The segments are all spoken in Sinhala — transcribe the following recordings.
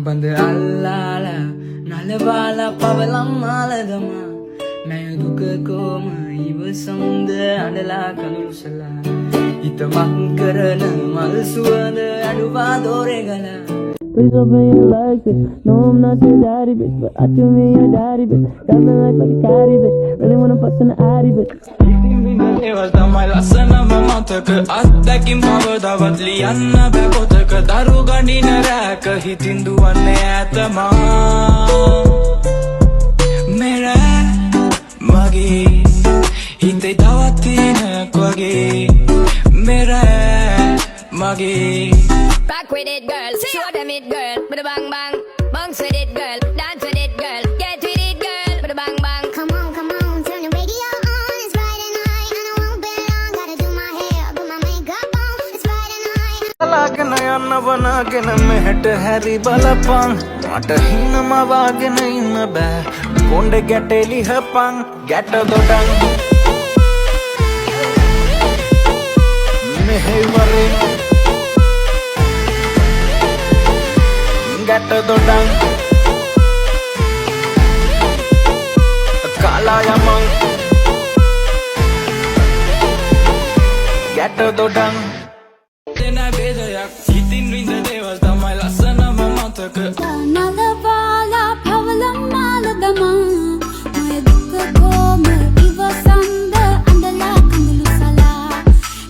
බඳ අල්ලාලා නලබාලා පවලම් මාලදමා මැය දුක කොම ඉවසම්ද අඩලා කඳුළුසලා හිත මක් කරන මල් සුවඳ අඩුවා දෝරේ ගලා. Please don't play it like this. No, I'm not your daddy, bitch, but I do me your daddy, bitch. Got me like a catty, bitch. Really wanna fuck in the addy, bitch. ඒවල් තමයි ලස්සනම මතක අත්දැකින් පවදවත් ලියන්න බෑ පොතක දරු ගණින රැක හිතින් දුවන්නේ ඇතමා මෙර මගේ හිතේ තවත් තිනක් වගේ මෙර මගේ. Back with it, girl. Show them it, girl. With a bang bang. Bounce with it, girl. Dance with it, girl. Get with it, girl. With a bang bang. Come on, turn the radio on. It's Friday night and I won't be long. Gotta do my hair, put my makeup on. It's Friday night. ලාගෙන යන්න වනාගෙන මෙහෙට හැරි බලපන් මට හිනම වාගෙන ඉන්න බෑ කොණ්ඩ ගැටෙලි හපන් ගැට දොඩන් මෙහෙවරේ ගැට දොඩන් කාලා යමන් ගැට දොඩන් දෙන බෙදයක් හිතින් විඳ දේවල් තමයි ලස්සනම මතක. නලබාලා පවලම් මාලදමා මය දුක කොම ඉවසන්ද අඳලා කඳුළුසලා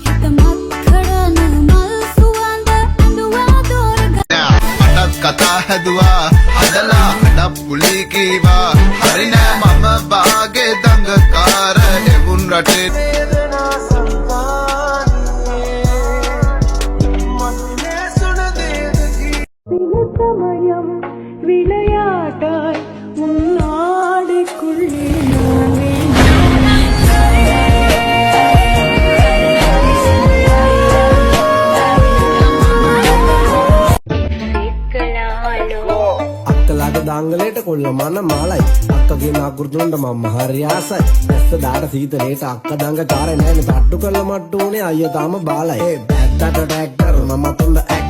හිත මත් කරන මල් සුවඳ අඬුවා දෝරගලා. අටත් කතා හැදුවා හදලා අඩක් පුලි කීවා හරි නෑ මම බාගේ දඟකාර එවුන් රටේ சமயம் விளையாட்டாய் உன்னாடைக்குள்ளே අක්කලාට දංගලේට කොල්ල මන මාලයි අක්කගේ නාකුරුතුන්ට මම හරි ආසයි ඇස්ස දාට සීතලේට අක්ක දඟ කාරේ නෑනේ තට්ටු කළ මට්ටු උනේ අයියා තාම බාලයි ඒ බැද්දට ටැග් කර මම තුන්ද ඇක්